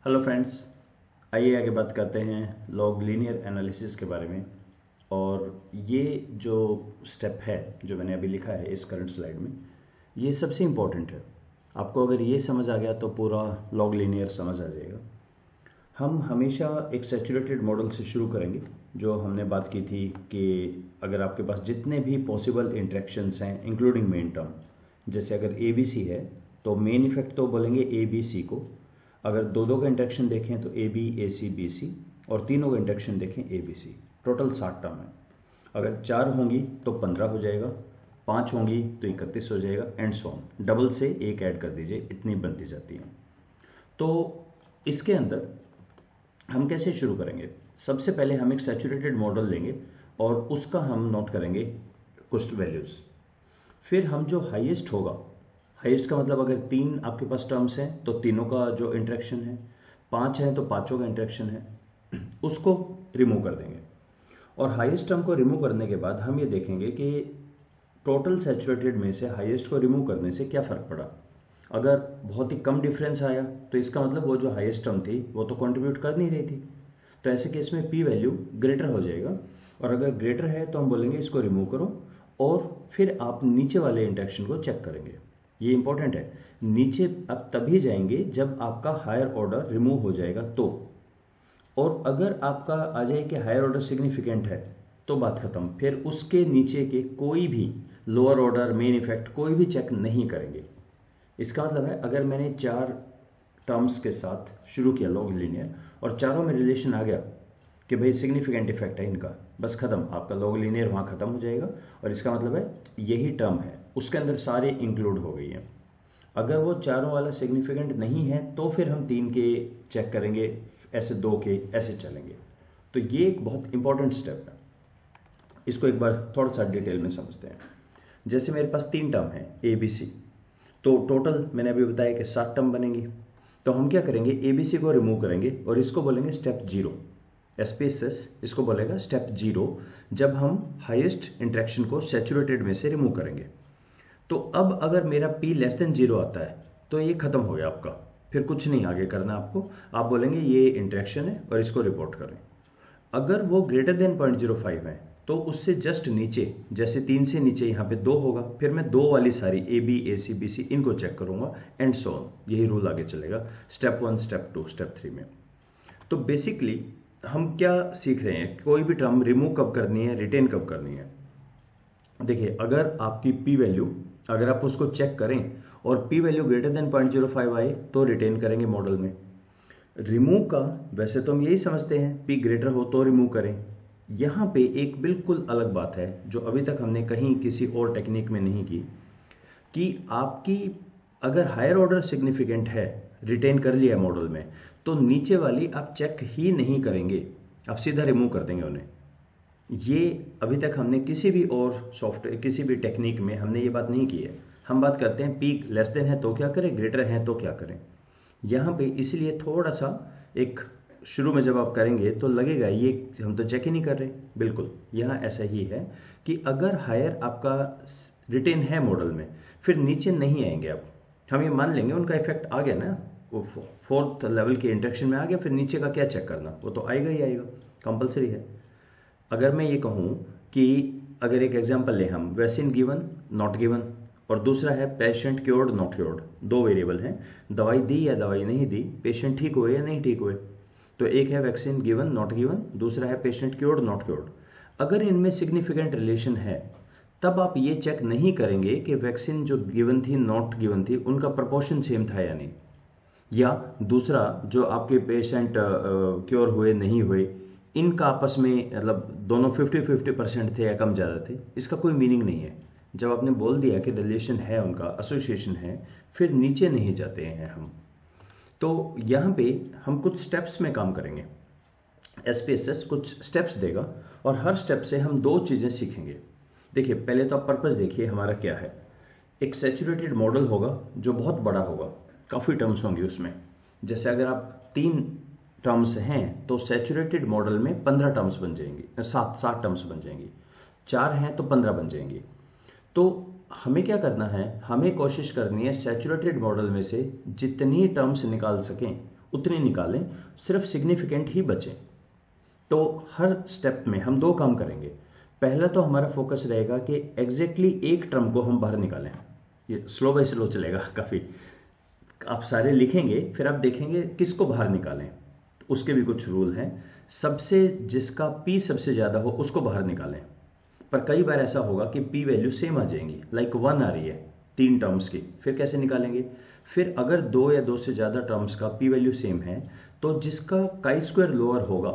Hello friends, आइए आगे बात करते हैं लॉग लीनियर एनालिसिस के बारे में। और ये जो स्टेप है जो मैंने अभी लिखा है इस करंट स्लाइड में, ये सबसे इम्पोर्टेंट है। आपको अगर ये समझ आ गया तो पूरा लॉग लीनियर समझ आ जाएगा। हम हमेशा एक सैचुरेटेड मॉडल से शुरू करेंगे। जो हमने बात की थी कि अगर आपके पास जितने भी पॉसिबल इंटरेक्शंस हैं इंक्लूडिंग मेन टर्म, जैसे अगर ए बी सी है तो मेन इफेक्ट तो बोलेंगे ए बी सी को। अगर दो दो का इंटरेक्शन देखें तो A B A C B C, और तीनों का इंटरेक्शन देखें A B C. Total 60 term है। अगर 4 होंगी तो 15 हो जाएगा, 5 होंगी तो 31 हो जाएगा, एंड सो ऑन। डबल से एक ऐड कर दीजिए, इतनी बनती जाती है। तो इसके अंदर हम कैसे शुरू करेंगे? सबसे पहले हम एक सैचुरेटेड मॉडल लेंगे और उसका हम नोट करेंगे कुछ वैल्यूज। फिर हम जो हाईएस्ट होगा, हाईएस्ट का मतलब अगर 3 आपके पास टर्म्स हैं तो तीनों का जो इंटरेक्शन है, 5 है तो पांचों का इंटरेक्शन है, उसको रिमूव कर देंगे। और हाईएस्ट टर्म को रिमूव करने के बाद हम ये देखेंगे कि टोटल सैचुरेटेड में से हाईएस्ट को रिमूव करने से क्या फर्क पड़ा। अगर बहुत ही कम डिफरेंस आया तो इसका मतलब वो जो हाईएस्ट टर्म थी वो तो कंट्रीब्यूट कर नहीं रही थी, तो ऐसे केस में पी वैल्यू ग्रेटर हो जाएगा। और अगर ग्रेटर है तो हम बोलेंगे इसको रिमूव करो, और फिर आप नीचे वाले इंटरेक्शन को चेक करेंगे। ये इंपॉर्टेंट है। नीचे आप तभी जाएंगे जब आपका हायर ऑर्डर रिमूव हो जाएगा तो। और अगर आपका आ जाए कि हायर ऑर्डर सिग्निफिकेंट है तो बात खत्म। फिर उसके नीचे के कोई भी लोअर ऑर्डर, मेन इफेक्ट कोई भी चेक नहीं करेंगे। इसका मतलब है अगर मैंने 4 टर्म्स के साथ शुरू किया लॉग लीनियर और चारों में रिलेशन आ गया कि भाई सिग्निफिकेंट इफेक्ट है इनका, बस खत्म, आपका लॉग लीनियर वहां खत्म हो जाएगा। और इसका मतलब है यही टर्म है, उसके अंदर सारे इंक्लूड हो गई हैं। अगर वो चारों वाला सिग्निफिकेंट नहीं है तो फिर हम 3 के चेक करेंगे, ऐसे 2 के, ऐसे चलेंगे। तो ये एक बहुत इंपॉर्टेंट स्टेप है। इसको एक बार थोड़ा सा डिटेल में समझते हैं। जैसे मेरे पास 3 टर्म है ए बी सी, तो टोटल मैंने अभी बताया कि 7 टर्म बनेंगी। तो हम क्या करेंगे, एबीसी को रिमूव करेंगे और इसको बोलेंगे स्टेप 0। एसपीएसएस इसको बोलेगा स्टेप 0, जब हम हाईएस्ट इंटरेक्शन को सैचुरेटेड में से रिमूव करेंगे। तो अब अगर मेरा P लेस देन 0 आता है तो ये खत्म हो गया आपका, फिर कुछ नहीं आगे करना आपको। आप बोलेंगे ये इंटरेक्शन है और इसको रिपोर्ट करें। अगर वो ग्रेटर देन 0.05 है तो उससे जस्ट नीचे, जैसे 3 से नीचे यहाँ पे 2 होगा, फिर मैं 2 वाली सारी A B A C B C इनको चेक करूंगा, एंड सो ऑन। यही रूल आगे चलेगा स्टेप 1, स्टेप 2, स्टेप 3 में। तो बेसिकली हम क्या सीख रहे हैं, कोई भी टर्म रिमूव कब करनी है, रिटेन कब करनी है। देखिए, अगर आपकी पी वैल्यू, अगर आप उसको चेक करें और पी वैल्यू ग्रेटर देन 0.05 आए तो रिटेन करेंगे मॉडल में। रिमूव का वैसे तो हम यही समझते हैं, पी ग्रेटर हो तो रिमूव करें। यहां पे एक बिल्कुल अलग बात है जो अभी तक हमने कहीं किसी और टेक्निक में नहीं की, कि आपकी अगर हायर ऑर्डर सिग्निफिकेंट है, रिटेन कर लिया मॉडल में, तो नीचे वाली आप चेक ही नहीं करेंगे, आप सीधा रिमूव कर देंगे उन्हें। ये अभी तक हमने किसी भी और सॉफ्टवेयर, किसी भी टेक्निक में हमने ये बात नहीं की है। हम बात करते हैं पी लेस देन है तो क्या करें, ग्रेटर है तो क्या करें। यहाँ पे इसलिए थोड़ा सा एक शुरू में जब आप करेंगे तो लगेगा ये हम तो चेक ही नहीं कर रहे। बिल्कुल यहाँ ऐसा ही है कि अगर हायर आपका रिटेन है मॉडल में, फिर नीचे नहीं आएंगे। अब हम ये मान लेंगे उनका इफेक्ट आ गया ना, वो 4th लेवल के इंटरेक्शन में आ गया, फिर नीचे का क्या चेक करना, वो तो आएगा ही आएगा, कंपलसरी है। अगर मैं ये कहूँ कि अगर एक एग्जांपल ले हम, वैक्सीन गिवन नॉट गिवन, और दूसरा है patient cured not cured, 2 variable हैं, दवाई दी या दवाई नहीं दी, पेशेंट ठीक हुए या नहीं ठीक हुए। तो एक है वैक्सीन गिवन नॉट गिवन, दूसरा है पेशेंट क्योर्ड नॉट क्योर्ड। अगर इनमें सिग्निफिकेंट रिलेशन है तब आप ये चेक नहीं करेंगे कि वैक्सीन जो गिवन थी नॉट गिवन थी उनका प्रपोर्शन सेम था या नहीं, या दूसरा जो आपके पेशेंट क्योर हुए नहीं हुए इनका आपस में मतलब दोनों 50-50% थे या कम ज़्यादा थे, इसका कोई मीनिंग नहीं है। जब आपने बोल दिया कि रिलेशन है, उनका एसोसिएशन है, फिर नीचे नहीं जाते हैं हम। तो यहाँ पे हम कुछ स्टेप्स में काम करेंगे। एसपीएसएस कुछ स्टेप्स देगा और हर स्टेप से हम 2 चीज़ें सीखेंगे। देखिए, पहले तो आप पर्पस देखिए हमारा क्या है। एक सैचुरेटेड मॉडल होगा जो बहुत बड़ा होगा, काफ़ी टर्म्स होंगे उसमें। जैसे अगर आप 3 टर्म्स हैं तो सैचुरेटेड मॉडल में 15 टर्म्स बन जाएंगी, 7 टर्म्स बन जाएंगी। 4 हैं तो 15 बन जाएंगी। तो हमें क्या करना है, हमें कोशिश करनी है सैचुरेटेड मॉडल में से जितनी टर्म्स निकाल सकें उतने निकालें, सिर्फ सिग्निफिकेंट ही बचें। तो हर स्टेप में हम दो काम करेंगे। पहला तो हमारा फोकस रहेगा कि एग्जैक्टली एक टर्म को हम बाहर निकालें। ये स्लो बाय स्लो चलेगा काफ़ी, आप सारे लिखेंगे फिर आप देखेंगे किसको बाहर निकालें। उसके भी कुछ रूल हैं। सबसे जिसका पी सबसे ज़्यादा हो उसको बाहर निकालें, पर कई बार ऐसा होगा कि पी वैल्यू सेम आ जाएंगी, लाइक 1 आ रही है 3 टर्म्स की, फिर कैसे निकालेंगे? फिर अगर 2 या 2 से ज़्यादा टर्म्स का पी वैल्यू सेम है तो जिसका काई स्क्वायर लोअर होगा,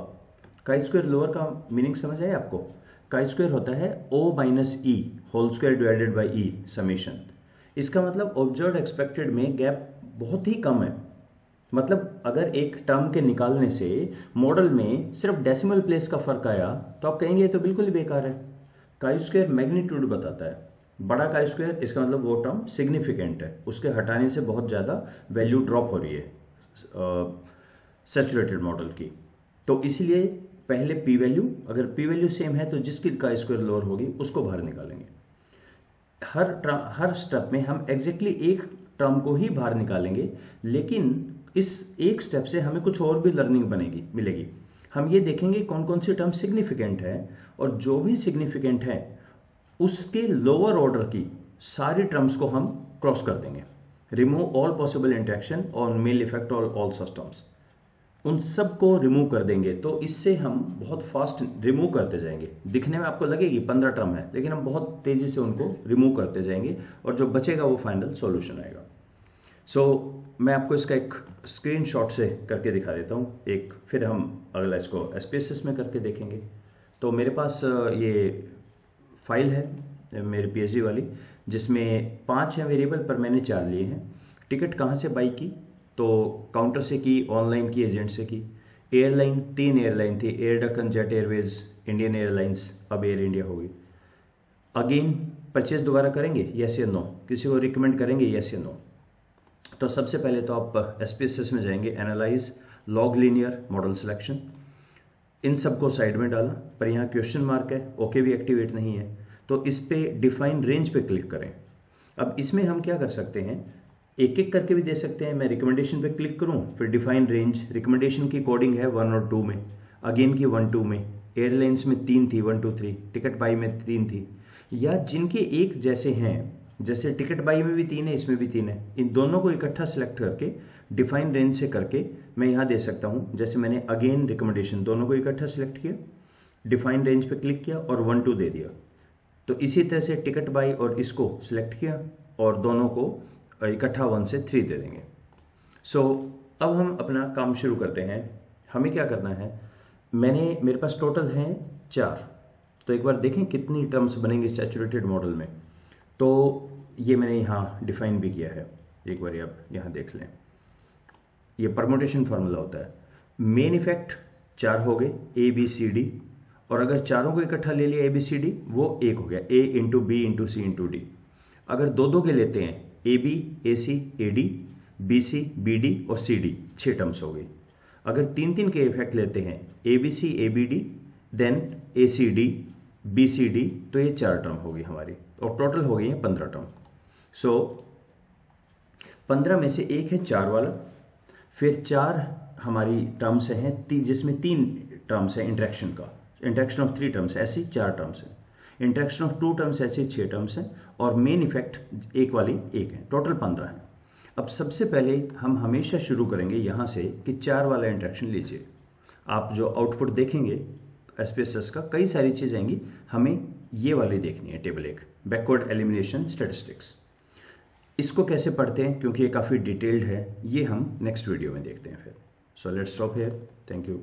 काई स्क्वायर लोअर का मीनिंग समझ आया आपको? काई स्क्वायर होता है O minus E whole square divided by E summation. इसका मतलब ऑब्जर्व्ड एक्सपेक्टेड में गैप बहुत ही कम है। मतलब अगर एक टर्म के निकालने से मॉडल में सिर्फ डेसिमल प्लेस का फर्क आया तो आप कहेंगे तो बिल्कुल ही बेकार है। काई स्क्वायर मैग्नीट्यूड बताता है, बड़ा काई स्क्वायर इसका मतलब वो टर्म सिग्निफिकेंट है, उसके हटाने से बहुत ज़्यादा वैल्यू ड्रॉप हो रही है सैचुरेटेड मॉडल की। तो इसीलिए पहले पी वैल्यू, अगर पी वैल्यू सेम है तो जिसकी काई स्क्वायर लोअर होगी उसको बाहर निकालेंगे। हर स्टेप में हम एग्जैक्टली एक टर्म को ही बाहर निकालेंगे, लेकिन इस एक स्टेप से हमें कुछ और भी लर्निंग मिलेगी। हम ये देखेंगे कौन कौन सी टर्म सिग्निफिकेंट है, और जो भी सिग्निफिकेंट है उसके लोअर ऑर्डर की सारी टर्म्स को हम क्रॉस कर देंगे। Remove all possible interaction on main effect all such terms, उन सब को रिमूव कर देंगे। तो इससे हम बहुत फास्ट रिमूव करते जाएंगे। दिखने में आपको लगेगी 15 टर्म है, लेकिन हम बहुत तेजी से उनको रिमूव करते जाएंगे और जो बचेगा वो फाइनल सॉल्यूशन आएगा। मैं आपको इसका एक स्क्रीनशॉट से करके दिखा देता हूँ एक, फिर हम अगला इसको SPSS में करके देखेंगे। तो मेरे पास ये फाइल है मेरी PhD वाली, जिसमें 5 है वेरिएबल, पर मैंने 4 लिए हैं। टिकट कहाँ से बाई की? तो काउंटर से की, ऑनलाइन की, एजेंट से की। एयरलाइन 3 एयरलाइन थी, air Deccan, jet Airways, Indian airlines, अब एयर इंडिया होगी। अगेन परचेज दोबारा करेंगे, यस या नो? किसी को रिकमेंड करेंगे, यस या नो? तो सबसे पहले तो आप SPSS में जाएंगे, analyse log linear model selection, इन सबको साइड में डाला, पर यहाँ क्वेश्चन मार्क है, ओके भी एक्टिवेट नहीं है, तो इस पे डिफाइन रेंज पे क्लिक करें। अब इसमें हम क्या कर सकते हैं, एक एक करके भी दे सकते हैं। मैं रिकमेंडेशन पे क्लिक करूं, फिर डिफाइन रेंज, रिकमेंडेशन की कोडिंग है 1 और 2 में, अगेन की 1 2 में, एयरलाइंस में 3 थी 1 2 3, टिकट बाई में 3 थी, या जिनके एक जैसे हैं, जैसे टिकट बाई में भी 3 है, इसमें भी 3 है, इन दोनों को इकट्ठा सिलेक्ट करके डिफाइन रेंज से करके मैं यहाँ दे सकता हूँ। जैसे मैंने अगेन रिकमेंडेशन दोनों को इकट्ठा सिलेक्ट किया, डिफाइन रेंज पे क्लिक किया और 1 2 दे दिया। तो इसी तरह से टिकट बाई और इसको सिलेक्ट किया और दोनों को इकट्ठा 1 से 3 दे देंगे। अब हम अपना काम शुरू करते हैं। हमें क्या करना है, मेरे पास टोटल हैं 4, तो एक बार देखें कितनी टर्म्स बनेंगे सैचुरेटेड मॉडल में। तो ये मैंने यहाँ डिफाइन भी किया है, एक बार आप यहाँ देख लें। ये परमुटेशन फार्मूला होता है। मेन इफेक्ट 4 हो गए, A B C D, और अगर चारों को इकट्ठा ले लिया A B C D, वो 1 हो गया, A into B into C into D। अगर दो के लेते हैं, AB AC AD BC BD और CD, 6 टर्म्स हो गई। अगर 3 के इफेक्ट लेते हैं, ABC ABD then ACD BCD, तो ये 4 टर्म होगी हमारी, और टोटल हो गई है 15 टर्म। 15 में से एक है 4 वाला, फिर 4 हमारी टर्म्स हैं जिसमें 3 टर्म्स है इंटरेक्शन का, इंटरेक्शन ऑफ 3 टर्म्स, ऐसी 4 टर्म्स हैं, इंटरेक्शन ऑफ 2 टर्म्स ऐसे 6 टर्म्स हैं, और मेन इफेक्ट एक वाली 1 है, टोटल 15 है। अब सबसे पहले हम हमेशा शुरू करेंगे यहाँ से कि 4 वाला इंटरेक्शन लीजिए। आप जो आउटपुट देखेंगे SPSS का, कई सारी चीज़ आएंगी, हमें ये वाली देखनी है, टेबल 1, बैकवर्ड एलिमिनेशन स्टैटिस्टिक्स। इसको कैसे पढ़ते हैं, क्योंकि ये काफ़ी डिटेल्ड है, ये हम नेक्स्ट वीडियो में देखते हैं फिर। So let's stop here, thank you.